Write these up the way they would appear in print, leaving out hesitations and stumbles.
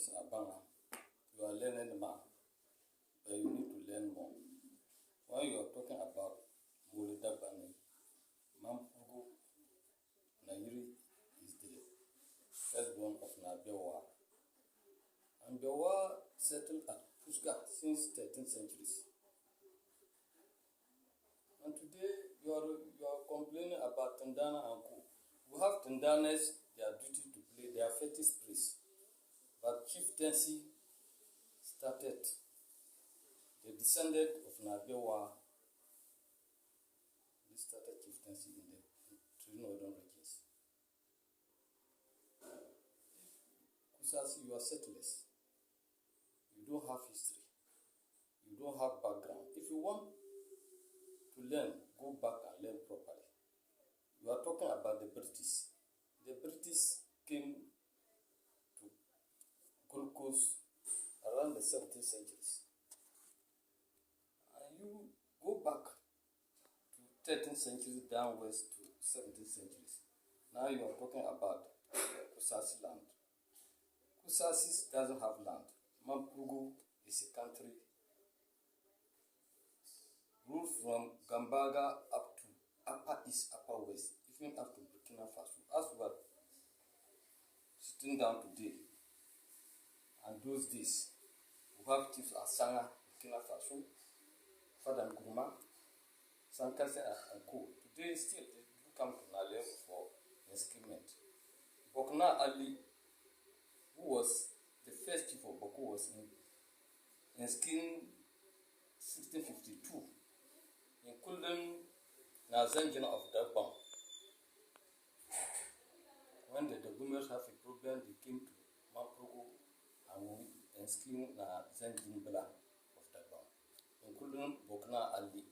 is Abanga. You are learning man, but you need to learn more. When you are talking about Mulida Bani, Mampugu Nairi is the firstborn of Nabewa. And Bewa settled at Pusgat since 13th centuries. And today you are complaining about Tandana and Ku. We have Tandanas, their duty to play, they are fetish priests. But chieftaincy started, they descended of Nabewa. They started chieftaincy in the three northern regions. Kusasi, you are settlers. You don't have history. You don't have background. If you want to learn, go back and learn properly. You are talking about the British. The British came to Gold Coast around the 17th centuries. And you go back to 13th century downwards to 17th centuries. Now you are talking about Kusasi land. Kusasi doesn't have land. Mampugu is a country ruled from Gambaga up to Upper East, Upper West, even up to Burkina Faso. As we are sitting down today, and those days, we have chiefs Asanga, Burkina Faso, Fada Nkrumah, Sankase and Co. Today, still, they do come to Nalem for enslavement. Bokna Ali, who was the first chief of Boko, was in skin 1652, including Nazangina of Dagbam. When the Dagumers have a problem, they came to Mampugu and skin Nazangina of Dagbam, including Bokna Ali,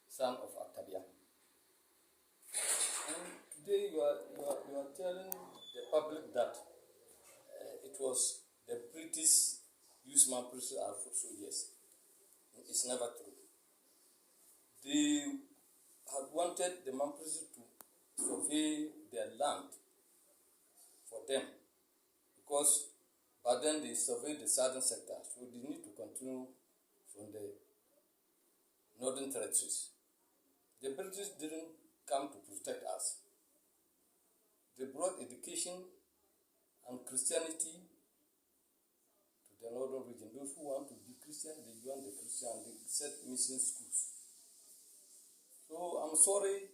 son of Atabia. And today you are telling the public that it was the British used Mampugu as foot soldiers. It's never true. They had wanted the Mampugu to survey their land for them, because by then they surveyed the southern sector, so they need to continue from the northern territories. The British didn't come to protect us. They brought education and Christianity to the northern region. Those who want to be Christian, they join the Christian, they set mission schools. So I'm sorry,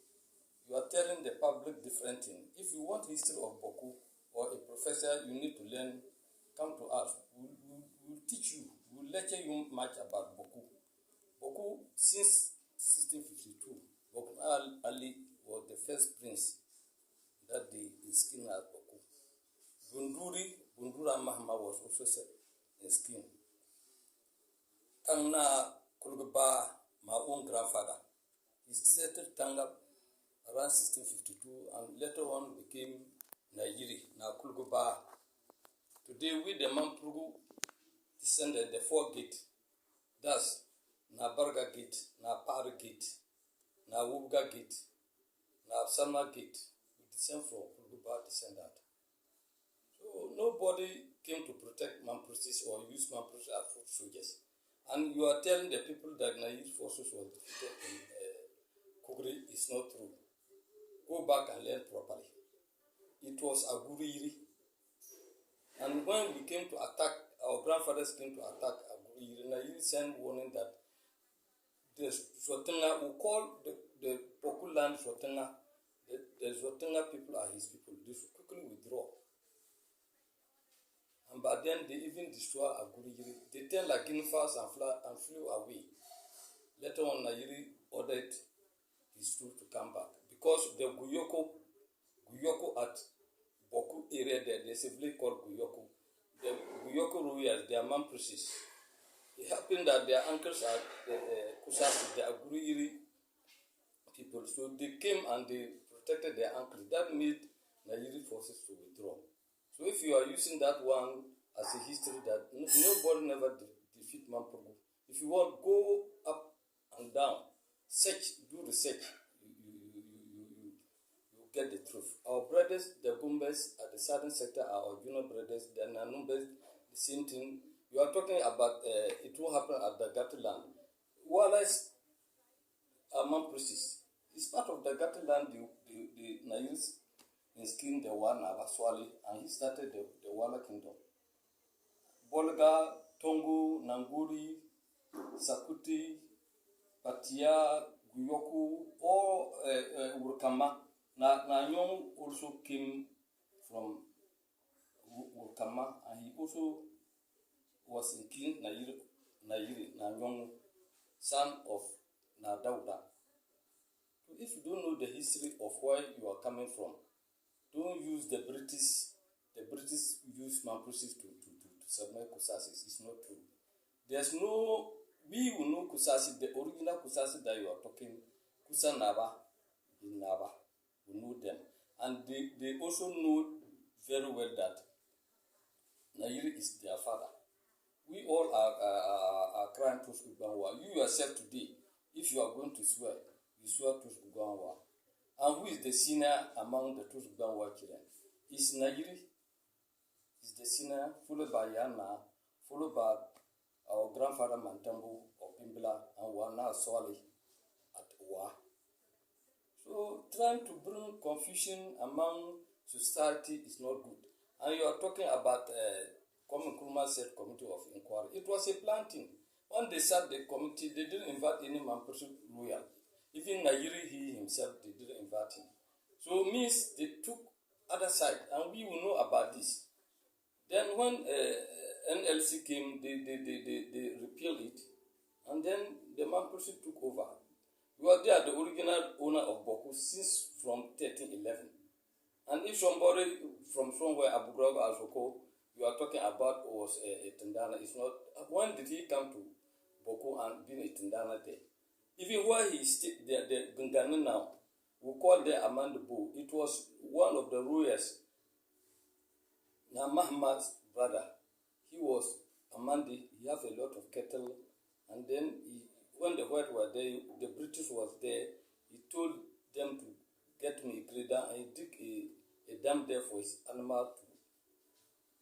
you are telling the public different thing. If you want history of Boko or a professor, you need to learn, come to us. We'll teach you, we'll lecture you much about Boko. Boko, since 1652, Boko Ali was the first prince that the skin as Boko. Bundura Mahama was also set in skin. Tangna Kulgaba, my own grandfather, he settled Tanga around 1652 and later on became Nairi, now Kulgaba. Today we the Mampugu descended the four gate. That's Nabarga gate, Napar gate, Nawuga gate, Napsama gate. We descend from Kulgaba descendant. So nobody came to protect Mampusis or use Mampusis as foot soldiers. And you are telling the people that Nair forces were defeated in Kugri is not true. Go back and learn properly. It was Aguriri. And when we came to attack, our grandfathers came to attack Aguriri, Nair sent warning that the Zotanga, we call the Boku land Zotanga, the Zotanga people are his people. They should quickly withdraw. And by then, they even destroyed Aguriri. They turned like infants and flew away. Later on, Nairi ordered his troops to come back. Because the Guyoko at Boku area there, there's a village called Guyoko. The Guyoko warriors, they are Mampusis. It happened that their uncles are the Kusasi, the Aguriri people. So they came and they protected their uncles. That made Nairi forces to withdraw. So if you are using that one as a history that nobody never defeat Mampugu, if you want, go up and down, search, do research. You get the truth. Our brothers, the Bumbas at the southern sector are our junior brothers, the Nanumbas, the same thing. You are talking about it will happen at the Gatu land. Wallace among priests. It's part of the Gatu land, the Nayils in skin the one Abaswali, and he started the Wala kingdom. Bolga, Tongu, Nanguri, Sakuti, Patia, Guyoku, or Wurkama. Nyong also came from Wurkama, and he also was in King Nayiri, Nyong, son of Nadauda. So if you don't know the history of where you are coming from, don't use the British use Mamprosis to submit Kusasis. It's not true. There's no, we will know Kusasi, the original Kusasi that you are talking, Kusa Naba, in Naba, we know them. And they also know very well that Nayiri is their father. We all are crying to Sugbanwa. You yourself today, if you are going to swear, you swear to Sugbanwa. And who is the senior among the two Sugbanwa children? It's Nayiri. Is the senior, followed by Yana, followed by our grandfather Mantambu of Bimbila, and Wana Swali at Wa. So trying to bring confusion among society is not good. And you are talking about Kwame Nkrumah said committee of inquiry. It was a planting. When they sat the committee, they didn't invite any Mamprosi royal. Even Nayiri, he himself, they didn't invite him. So it means they took other side, and we will know about this. Then when NLC came, they repealed it, and then the Mamprosi took over. We were there, the original owner of Boku, since from 1311. And if somebody from somewhere, Abu Ghraib Azoko, you are talking about was a Tindana, it's not. When did he come to Boku and be a Tindana there? Even where he stayed, the Gungani now, we call them Amandabu. It was one of the rulers, Mahamad's brother. He was Amandi. He had a lot of cattle, and then when the white were there, the British was there. He told them to get me a grader, and he dig a dam there for his animal to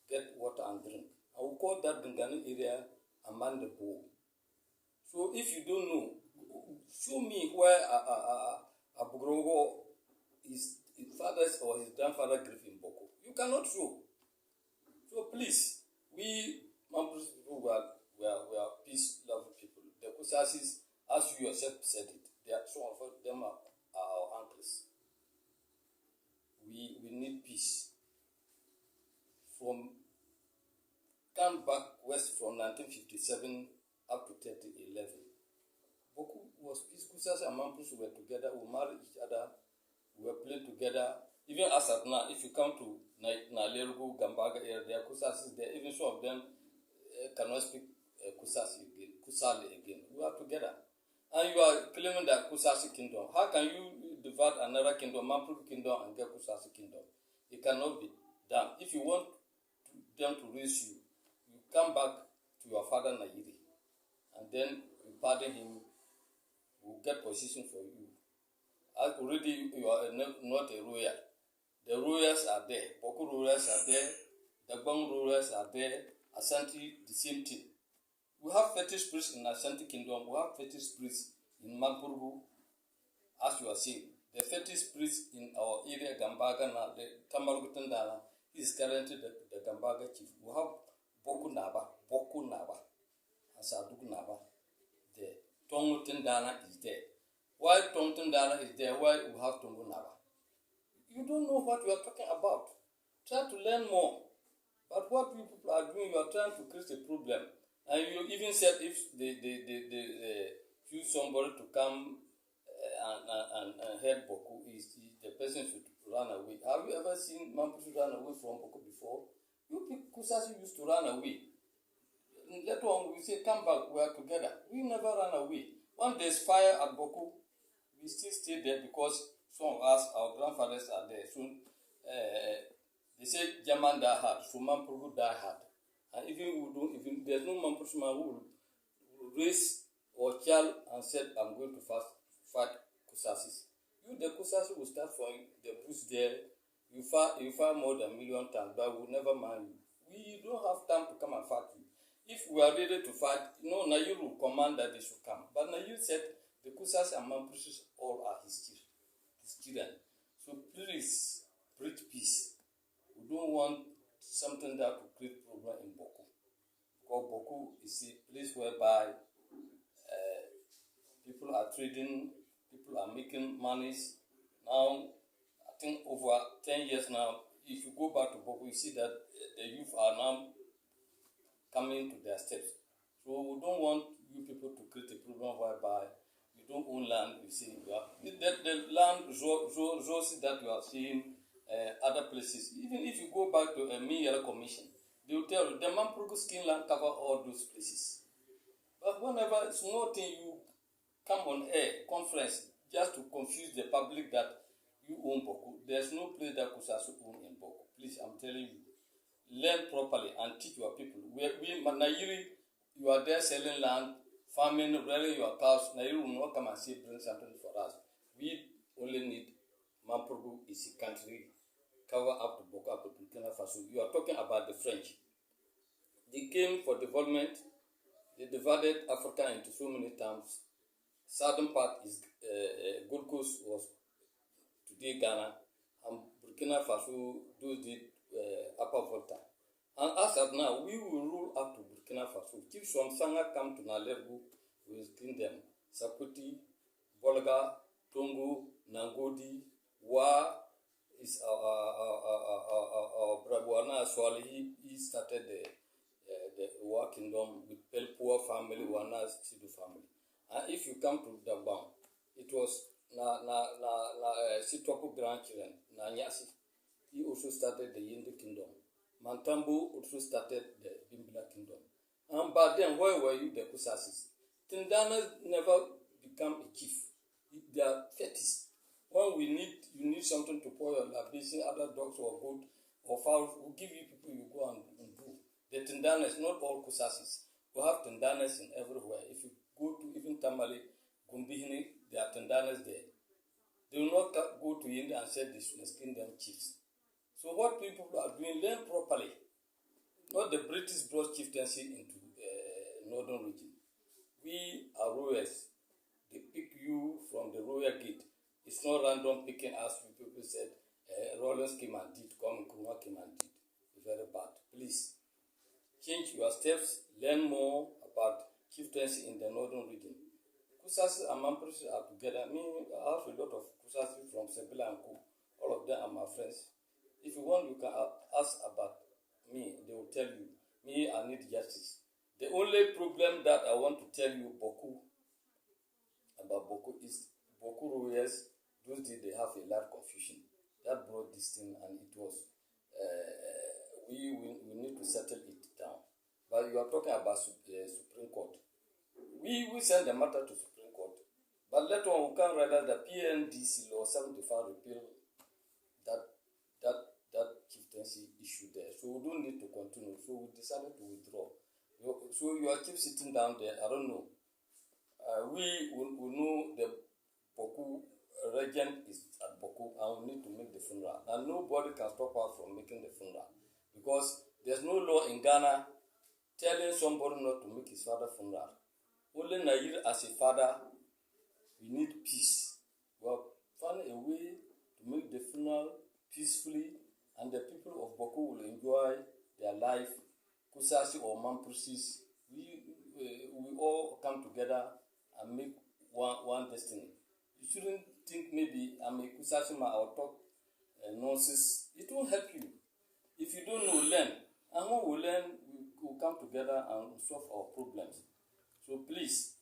get water and drink. I will call that Gungani area Amandabu. So if you don't know, show me where Abu Ghraib his father's or his grandfather grew in Boko. You cannot show. So please, we Mamprosi people were peace-loving people. The Kusasis, as you yourself said it, they are some of them are our uncles. We need peace. From come back west from 1957 up to 2011. Boku was peace. Kusasi and Mamprosi were together. We married each other. We were playing together. Even as at now, if you come to Nalerugu, Gambaga area, there are Kusasis there. Even some of them cannot speak Kusali again. We are together. And you are claiming that Kusasi kingdom. How can you divide another kingdom, Mamprosi kingdom, and get Kusasi kingdom? It cannot be done. If you want them to raise you, you come back to your father Nayiri, and then you pardon him, will get position for you. As already you are not a royal. The royals are there. Boku royals are there. The Bang royals are there. Ashanti, the same thing. We have fetish priests in Ashanti kingdom. We have fetish priests in Mampurgu, as you are saying. The fetish priest in our area, Gambaga, the Tamarugutandana, he is currently the Gambaga chief. We have Boku Naba, and Saduku Naba there. Tongutandana is there. Why Tongutandana is there? Why we have Tongu Naba? You don't know what you are talking about. Try to learn more. But what you people are doing, you are trying to create a problem. And you even said if they choose somebody to come and help Boku, the person should run away. Have you ever seen Mamprosi run away from Boku before? You people Kusasi used to run away. Later on, we say, come back, we are together. We never run away. When there's fire at Boku, we still stay there because some of us, our grandfathers are there. So, they say German die hard, so Mamprosi die hard. And even there's no Mamprosi man who will raise or child and said, I'm going to fight Kusasis. You, the Kusasi, will start from the bush there. You fire more than 1,000,000 times, but we'll never mind you. We don't have time to come and fight you. If we are ready to fight, Nayir will command that they should come. But Nayir said the Kusas and Mampusis all are his children. So please, preach peace. We don't want something that will create problem in Boku. Because Boku is a place whereby people are trading, people are making monies. Now, I think over 10 years now, if you go back to Boku, you see that the youth are now coming to their steps. So we don't want you people to create a problem whereby you don't own land. You see, the land resources that you are seeing other places. Even if you go back to a Miyala Commission, they will tell you the Mampurugu skin land cover all those places. But whenever small thing you come on air conference just to confuse the public that you own Boku, there's no place that Kusasu own in Boku. Please, I'm telling you, learn properly and teach your people. We Nayiri, you are there selling land, farming, rearing your cows. Nayiri will not come and say bring something for us. We only need Mampurugu is a country cover up to Boku, up to Burkina Faso. You are talking about the French. They came for development. They divided Africa into so many terms. Southern part is Gold Coast was today Ghana, and Burkina Faso those did Upper Volta. And as of now, we will rule up to Burkina Faso. Chiefs from Sanga come to Nalergu, we will clean them. Sakuti, Bolga, Tongo, Nangodi, Wa is our Brabuana Swali. He started the Wa Kingdom with Pelpua family, Wana Sidu family. And if you come to Dabam, it was Sitwapu grandchildren, Nyasi. He also started the Yindi Kingdom. Mantambo also started the Bimbila Kingdom. And but then, where were you, the Kusasis? Tindana never become a chief. They are fetis. When you need something to pour your libation, other dogs or goat or fowls, will give you people you go and do. The Tindanas, not all Kusasis. We have Tindanas in everywhere. If you go to even Tamale, Gumbihini, there are Tindanas there. They will not go to India and say they should skin them chiefs. So what people are doing, learn properly. Not the British brought chieftaincy into northern region. We are royals. They pick you from the royal gate. It's not random picking as people said, Rollins came and did, Kuma came and did. It's very bad. Please, change your steps, learn more about chieftaincy in the northern region. Kusasi and Mampurusi are together. I have a lot of Kusasi from Sebila and Ku. All of them are my friends. If you want, you can ask about me. They will tell you. Me, I need justice. The only problem that I want to tell you about Boku is Boku Royals, those days they have a lot of confusion. That brought this thing and it was, we need to settle it down. But you are talking about Supreme Court. We send the matter to Supreme Court. But later on we can realize that PNDC law 75 repeal that chieftaincy issue there. So we don't need to continue. So we decided to withdraw. So you are keep sitting down there. I don't know. We know the Boku regent is at Boku and we need to make the funeral. And nobody can stop us from making the funeral. Because there's no law in Ghana telling somebody not to make his father funeral. Only Nayir as a father, we need peace. We have found a way to make the funeral peacefully and the people of Boku will enjoy their life. Kusasi or Mampurusis, we all come together and make one destiny. You shouldn't think maybe I'm a Kusasi man or talk nonsense. It won't help you. If you don't know, learn. And when we learn, we will come together and solve our problems. So please,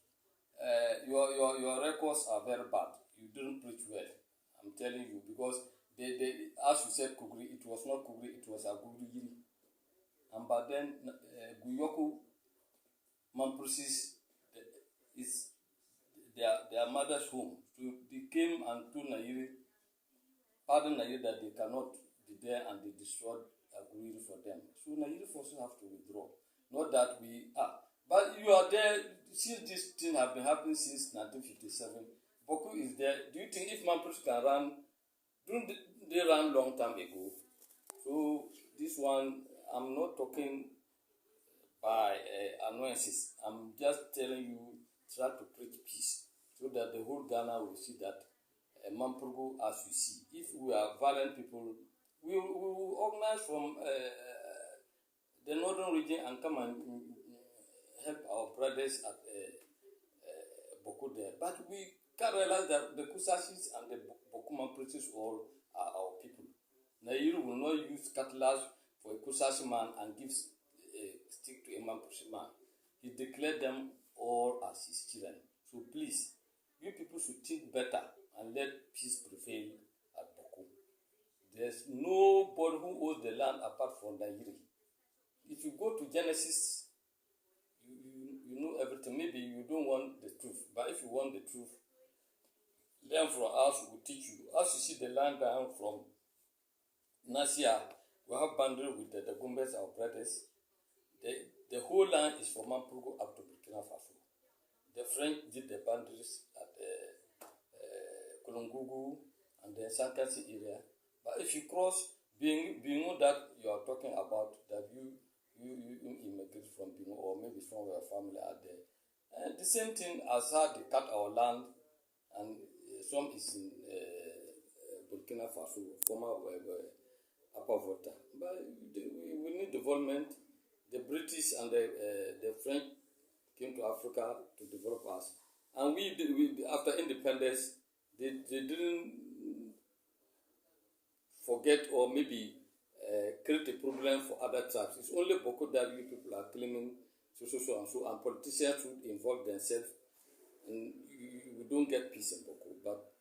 your records are very bad. You didn't preach well. I'm telling you, because they as you said, Kugri, it was not Kugri, it was Aguri Yiri. And but then Guyoku Mampurusis is their mother's home. So they came and told Nayiri, pardon Nayiri that they cannot be there and they destroyed Aguri for them. So Nayiri also have to withdraw. Not that we are. But you are there, since this thing have been happening since 1957, Boku is there. Do you think if Mamprusi can run, they ran long time ago? So this one, I'm not talking by annoyances. I'm just telling you, try to preach peace so that the whole Ghana will see that Mamprugu, as you see, if we are violent people, we will organize from the northern region and come and help our brothers at Boku there. But we can't realize that the Kusashis and the Boku Mamprusis all are our people. Nairu will not use cutlass for a Kusashi man and give stick to a Mamprusi man. He declared them all as his children. So please, you people should think better and let peace prevail at Boku. There's nobody who owns the land apart from Nairi. If you go to Genesis, you know everything. Maybe you don't want the truth, but if you want the truth, learn from us, we'll teach you. As you see the land down from Nasia, we have boundary with the Gumbes, our brothers. The whole land is from Mamprugu up to Burkina Faso. The French did the boundaries at Kolongugu and the Sankasi area. But if you cross Bingo that you are talking about, that you immigrate from Bingo or maybe from your family are there. And the same thing as how they cut our land, and some is in Burkina Faso, former Upper Volta. But we need development. The British and the French came to Africa to develop us. And we after independence, they didn't forget or maybe create a problem for other tribes. It's only Boko that you people are claiming so and so, and politicians should involve themselves, and we don't get peace in Boko. But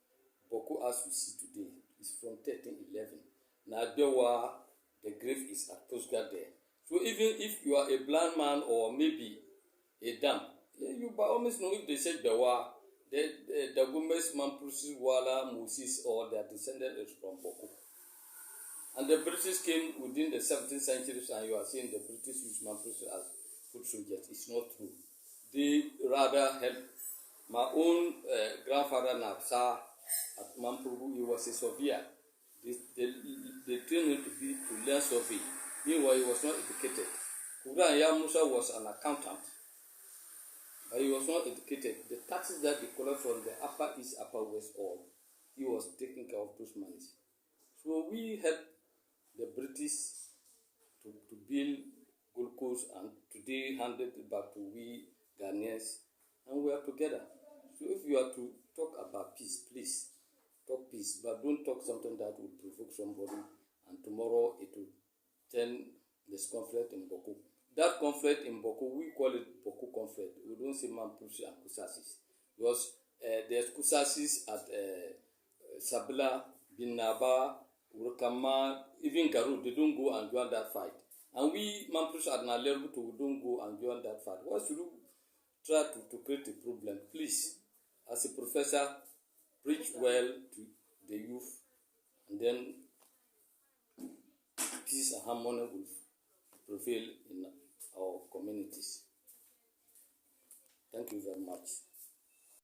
Boko, as we see today, is from 1311. Now the grave is at Postgard there. So even if you are a blind man or maybe a dumb, you by almost know if they say Bewa, the Gomez, Mamprusi, Wala, Moses, or their descendant is from Boko. And the British came within the 17th century, and you are saying the British use Mamprusi as foot soldiers. It's not true. They rather helped. My own grandfather Napsa at Mamprugu, he was a surveyor. They trained him to learn survey. Meanwhile, he was not educated. Kura Yamusa was an accountant, but he was not educated. The taxes that they collect from the Upper East, Upper West, all, he was taking care of those monies. So we helped the British to build Gold Coast, and today handed it back to we Ghanaians, and we are together. So if you are to talk about peace, please talk peace, but don't talk something that will provoke somebody, and tomorrow it will turn this conflict in Boko. That conflict in Boko, we call it Boko conflict. We don't say Mamprusi and Kusasis. Because there's Kusasis at Sabila, Binaba, Urukama, even Garu, they don't go and join that fight. And we, Mamprusi at Nalerutu, we don't go and join that fight. Why should you try to create a problem? Please, as a professor, preach well to the youth, and then peace and harmony will prevail in our communities. Thank you very much.